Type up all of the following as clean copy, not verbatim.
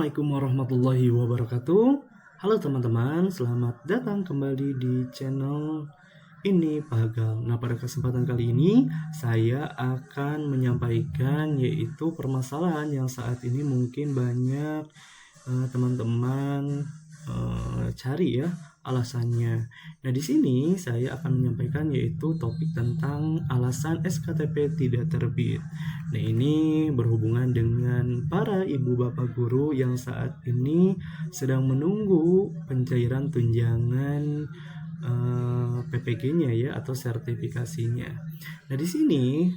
Assalamualaikum warahmatullahi wabarakatuh. Halo teman-teman, selamat datang kembali di channel ini Pagal. Nah, pada kesempatan kali ini saya akan menyampaikan yaitu permasalahan yang saat ini mungkin banyak teman-teman cari ya alasannya. Nah, di sini saya akan menyampaikan yaitu topik tentang alasan SKTP tidak terbit. Nah, ini berhubungan dengan para ibu bapak guru yang saat ini sedang menunggu pencairan tunjangan PPG-nya ya atau sertifikasinya. Nah, di sini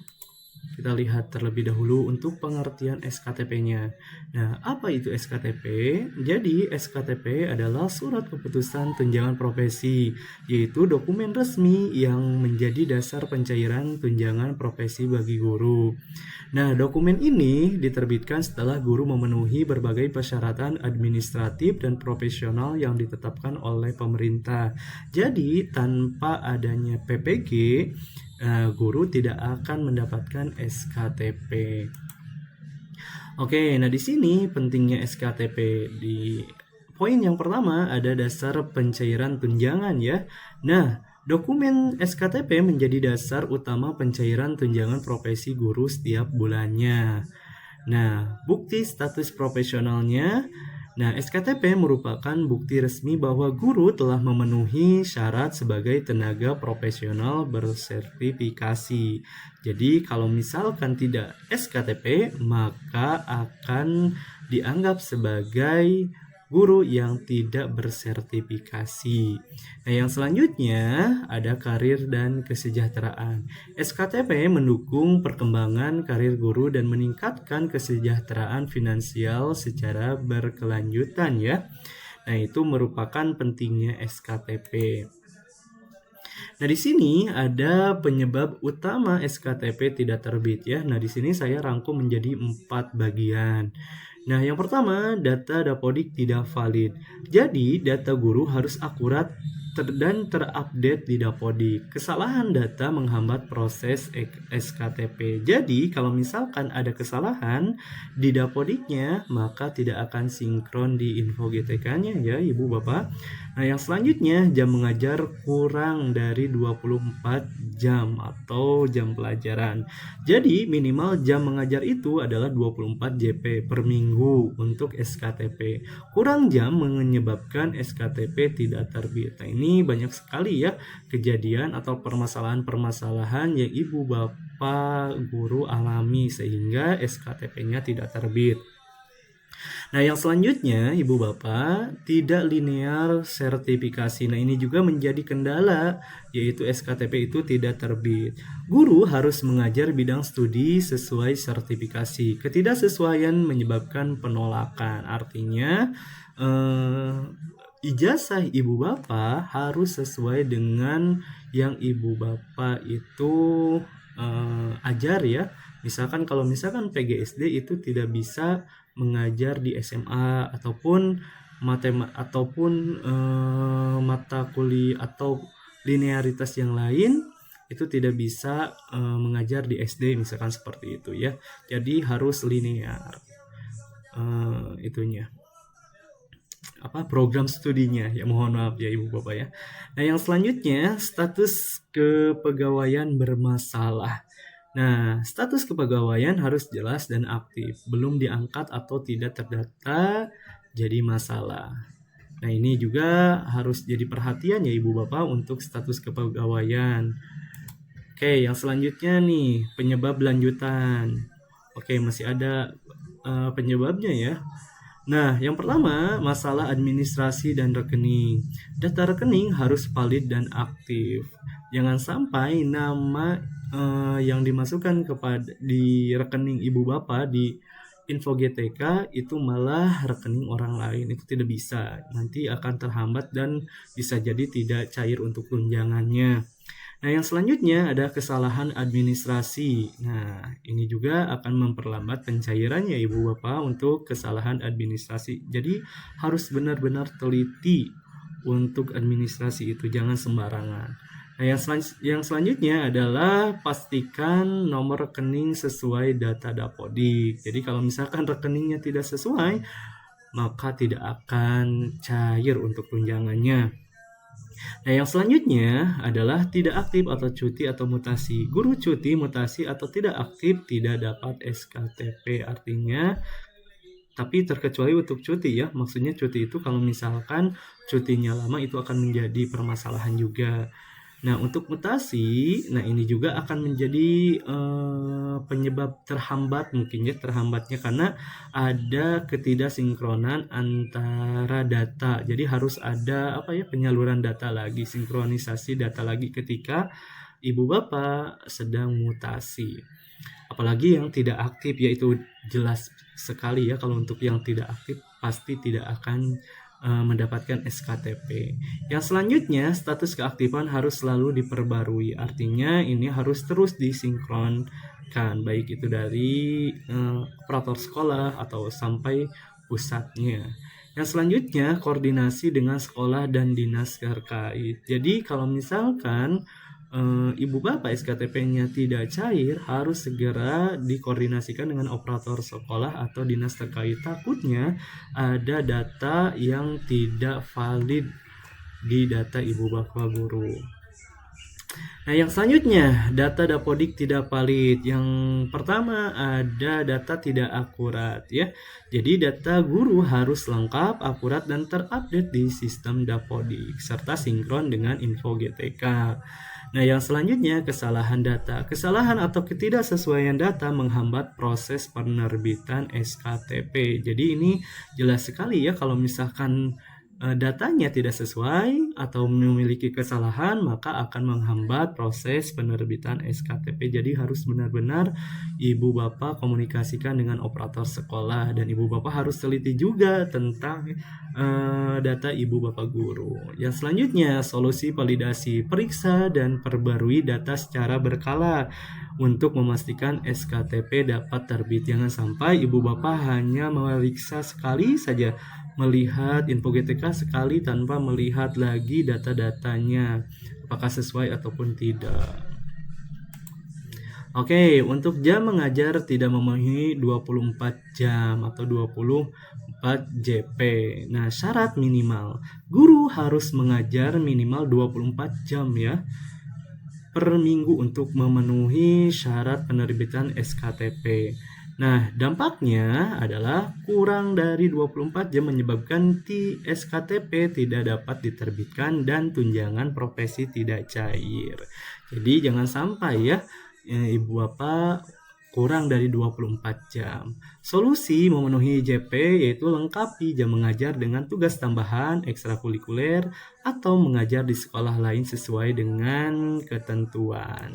kita lihat terlebih dahulu untuk pengertian SKTP-nya. Nah, apa itu SKTP? Jadi, SKTP adalah surat keputusan tunjangan profesi, yaitu dokumen resmi yang menjadi dasar pencairan tunjangan profesi bagi guru. Nah, dokumen ini diterbitkan setelah guru memenuhi berbagai persyaratan administratif dan profesional yang ditetapkan oleh pemerintah. Jadi, tanpa adanya PPG, guru tidak akan mendapatkan SKTP. Oke, nah di sini pentingnya SKTP. Di poin yang pertama ada dasar pencairan tunjangan ya. Nah, dokumen SKTP menjadi dasar utama pencairan tunjangan profesi guru setiap bulannya. Nah, bukti status profesionalnya. Nah, SKTP merupakan bukti resmi bahwa guru telah memenuhi syarat sebagai tenaga profesional bersertifikasi. Jadi, kalau misalkan tidak SKTP, maka akan dianggap sebagai guru yang tidak bersertifikasi. Nah, yang selanjutnya ada karir dan kesejahteraan. SKTP mendukung perkembangan karir guru dan meningkatkan kesejahteraan finansial secara berkelanjutan ya. Nah, itu merupakan pentingnya SKTP. Nah, di sini ada penyebab utama SKTP tidak terbit ya. Nah, di sini saya rangkum menjadi 4 bagian. Nah, yang pertama, data Dapodik tidak valid. Jadi, data guru harus akurat dan terupdate di Dapodik. Kesalahan data menghambat proses SKTP. Jadi, kalau misalkan ada kesalahan di Dapodiknya, maka tidak akan sinkron di info GTK-nya ya, Ibu Bapak. Nah, yang selanjutnya, jam mengajar kurang dari 24 jam atau jam pelajaran. Jadi, minimal jam mengajar itu adalah 24 JP per minggu untuk SKTP. Kurang jam menyebabkan SKTP tidak terbit. Nah, ini banyak sekali ya kejadian atau permasalahan-permasalahan yang ibu bapak guru alami sehingga SKTP-nya tidak terbit. Nah, yang selanjutnya, Ibu Bapak, tidak linear sertifikasi. Nah, ini juga menjadi kendala, yaitu SKTP itu tidak terbit. Guru harus mengajar bidang studi sesuai sertifikasi. Ketidaksesuaian menyebabkan penolakan. Artinya, ijazah Ibu Bapak harus sesuai dengan yang Ibu Bapak itu ajar ya. Misalkan kalau misalkan PGSD itu tidak bisa mengajar di SMA ataupun mata kuliah atau linearitas yang lain itu tidak bisa mengajar di SD misalkan seperti itu ya. Jadi harus linear itunya program studinya ya, mohon maaf ya Ibu Bapak ya. Nah, yang selanjutnya status kepegawaian bermasalah. Nah, status kepegawaian harus jelas dan aktif, belum diangkat atau tidak terdata jadi masalah. Nah, ini juga harus jadi perhatian ya Ibu Bapak untuk status kepegawaian. Oke, yang selanjutnya nih, penyebab lanjutan. Oke, masih ada penyebabnya ya. Nah, yang pertama, masalah administrasi dan rekening. Data rekening harus valid dan aktif. Jangan sampai nama yang dimasukkan di rekening ibu bapak di info GTK itu malah rekening orang lain. Itu tidak bisa. Nanti akan terhambat dan bisa jadi tidak cair untuk tunjangannya. Nah, yang selanjutnya ada kesalahan administrasi. Nah, ini juga akan memperlambat pencairannya Ibu Bapak untuk kesalahan administrasi. Jadi, harus benar-benar teliti untuk administrasi itu, jangan sembarangan. Nah, yang selanjutnya adalah pastikan nomor rekening sesuai data Dapodik. Jadi, kalau misalkan rekeningnya tidak sesuai, maka tidak akan cair untuk tunjangannya. Nah, yang selanjutnya adalah tidak aktif atau cuti atau mutasi. Guru cuti, mutasi, atau tidak aktif tidak dapat SKTP. Artinya, tapi terkecuali untuk cuti ya. Maksudnya cuti itu kalau misalkan cutinya lama itu akan menjadi permasalahan juga. Nah, untuk mutasi, nah ini juga akan menjadi penyebab terhambatnya karena ada ketidaksinkronan antara data. Jadi harus ada penyaluran data lagi, sinkronisasi data lagi ketika ibu bapak sedang mutasi. Apalagi yang tidak aktif, yaitu jelas sekali ya kalau untuk yang tidak aktif pasti tidak akan mendapatkan SKTP. Yang selanjutnya, status keaktifan harus selalu diperbarui. Artinya ini harus terus disinkronkan, baik itu dari operator sekolah atau sampai pusatnya. Yang selanjutnya, koordinasi dengan sekolah dan dinas terkait. Jadi kalau misalkan ibu bapak SKTP-nya tidak cair, harus segera dikoordinasikan dengan operator sekolah atau dinas terkait. Takutnya ada data yang tidak valid di data ibu bapak guru. Nah, yang selanjutnya, data Dapodik tidak valid. Yang pertama ada data tidak akurat ya. Jadi data guru harus lengkap, akurat, dan terupdate di sistem Dapodik serta sinkron dengan info GTK. Nah, yang selanjutnya kesalahan data. Kesalahan atau ketidaksesuaian data menghambat proses penerbitan SKTP. Jadi ini jelas sekali ya kalau misalkan datanya tidak sesuai atau memiliki kesalahan, maka akan menghambat proses penerbitan SKTP. Jadi harus benar-benar ibu bapak komunikasikan dengan operator sekolah, dan ibu bapak harus teliti juga tentang data ibu bapak guru. Yang selanjutnya, solusi validasi. Periksa dan perbarui data secara berkala untuk memastikan SKTP dapat terbit. Jangan sampai ibu bapak hanya memeriksa sekali saja, melihat info GTK sekali tanpa melihat lagi data-datanya apakah sesuai ataupun tidak. Oke, untuk jam mengajar tidak memenuhi 24 jam atau 24 JP. Nah, syarat minimal guru harus mengajar minimal 24 jam ya per minggu untuk memenuhi syarat penerbitan SKTP. Nah, dampaknya adalah kurang dari 24 jam menyebabkan SKTP tidak dapat diterbitkan dan tunjangan profesi tidak cair. Jadi jangan sampai ya ibu bapak kurang dari 24 jam. Solusi memenuhi JP yaitu lengkapi jam mengajar dengan tugas tambahan, ekstrakurikuler, atau mengajar di sekolah lain sesuai dengan ketentuan.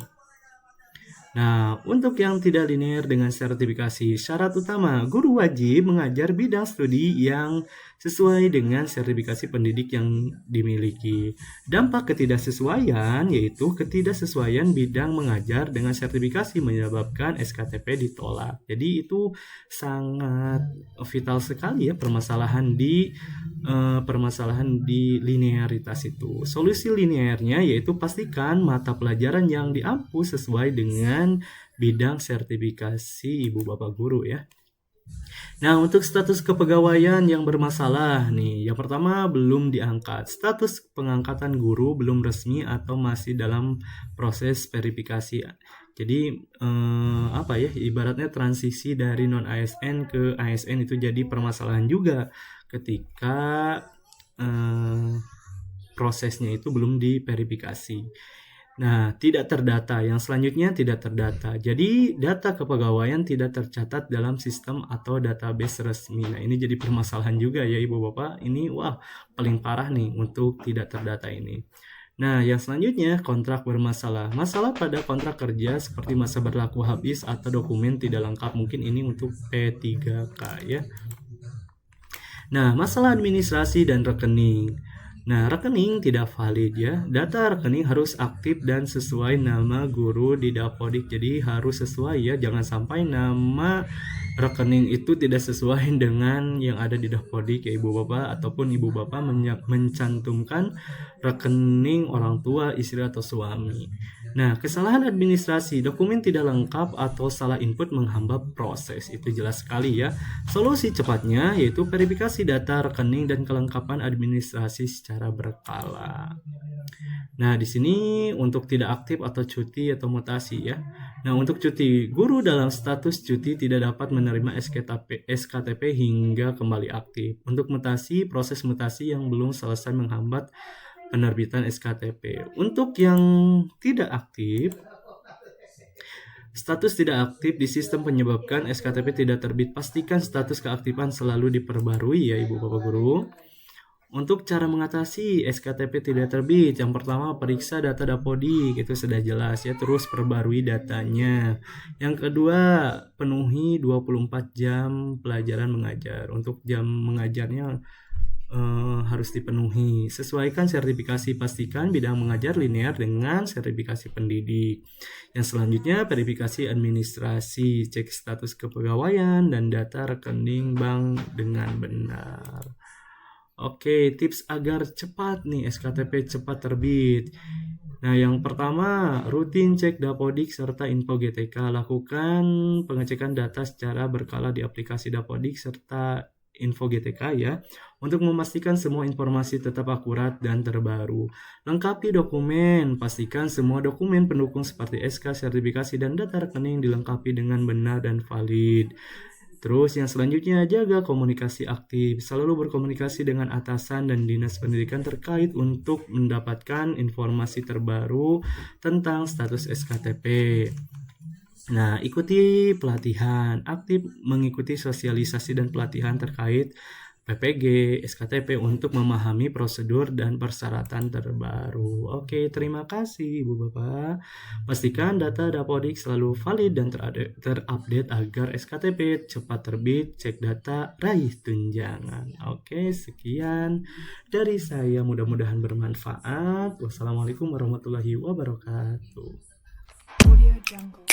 Nah, untuk yang tidak linear dengan sertifikasi, syarat utama, guru wajib mengajar bidang studi yang sesuai dengan sertifikasi pendidik yang dimiliki. Dampak ketidaksesuaian yaitu ketidaksesuaian bidang mengajar dengan sertifikasi menyebabkan SKTP ditolak. Jadi itu sangat vital sekali ya permasalahan di linearitas itu. Solusi linearnya yaitu pastikan mata pelajaran yang diampu sesuai dengan bidang sertifikasi ibu bapak guru ya. Nah, untuk status kepegawaian yang bermasalah nih, yang pertama belum diangkat. Status pengangkatan guru belum resmi atau masih dalam proses verifikasi. Jadi ibaratnya transisi dari non ASN ke ASN itu jadi permasalahan juga ketika prosesnya itu belum diverifikasi. Nah, tidak terdata. Yang selanjutnya tidak terdata. Jadi, data kepegawaian tidak tercatat dalam sistem atau database resmi. Nah, ini jadi permasalahan juga ya Ibu Bapak. Ini paling parah nih untuk tidak terdata ini. Nah, yang selanjutnya kontrak bermasalah. Masalah pada kontrak kerja seperti masa berlaku habis atau dokumen tidak lengkap. Mungkin ini untuk P3K ya. Nah, masalah administrasi dan rekening. Nah, rekening tidak valid ya. Data rekening harus aktif dan sesuai nama guru di Dapodik. Jadi harus sesuai ya. Jangan sampai nama rekening itu tidak sesuai dengan yang ada di Dapodik ya ibu bapak, ataupun ibu bapak mencantumkan rekening orang tua, istri atau suami. Nah, kesalahan administrasi, dokumen tidak lengkap atau salah input menghambat proses, itu jelas sekali ya. Solusi cepatnya yaitu verifikasi data rekening dan kelengkapan administrasi secara berkala. Nah, di sini untuk tidak aktif atau cuti atau mutasi ya. Nah, untuk cuti, guru dalam status cuti tidak dapat menerima SKTP hingga kembali aktif. Untuk mutasi, proses mutasi yang belum selesai menghambat penerbitan SKTP. Untuk yang tidak aktif, status tidak aktif di sistem penyebabkan SKTP tidak terbit. Pastikan status keaktifan selalu diperbarui ya Ibu Bapak Guru. Untuk cara mengatasi SKTP tidak terbit, yang pertama periksa data Dapodik, itu sudah jelas ya, terus perbarui datanya. Yang kedua, penuhi 24 jam pelajaran mengajar. Untuk jam mengajarnya harus dipenuhi. Sesuaikan sertifikasi, pastikan bidang mengajar linear dengan sertifikasi pendidik. Yang selanjutnya, verifikasi administrasi, cek status kepegawaian dan data rekening bank dengan benar. Oke, tips agar cepat nih SKTP cepat terbit. Nah, yang pertama, rutin cek Dapodik serta info GTK. Lakukan pengecekan data secara berkala di aplikasi Dapodik serta info GTK ya, untuk memastikan semua informasi tetap akurat dan terbaru. Lengkapi dokumen, pastikan semua dokumen pendukung seperti SK, sertifikasi, dan data rekening dilengkapi dengan benar dan valid. Terus yang selanjutnya, jaga komunikasi aktif. Selalu berkomunikasi dengan atasan dan dinas pendidikan terkait untuk mendapatkan informasi terbaru tentang status SKTP. Nah, ikuti pelatihan, aktif mengikuti sosialisasi dan pelatihan terkait PPG, SKTP untuk memahami prosedur dan persyaratan terbaru. Oke, terima kasih Ibu Bapak. Pastikan data Dapodik selalu valid dan terupdate agar SKTP cepat terbit. Cek data, raih tunjangan. Oke, sekian dari saya. Mudah-mudahan bermanfaat. Wassalamualaikum warahmatullahi wabarakatuh. Audio Jungle.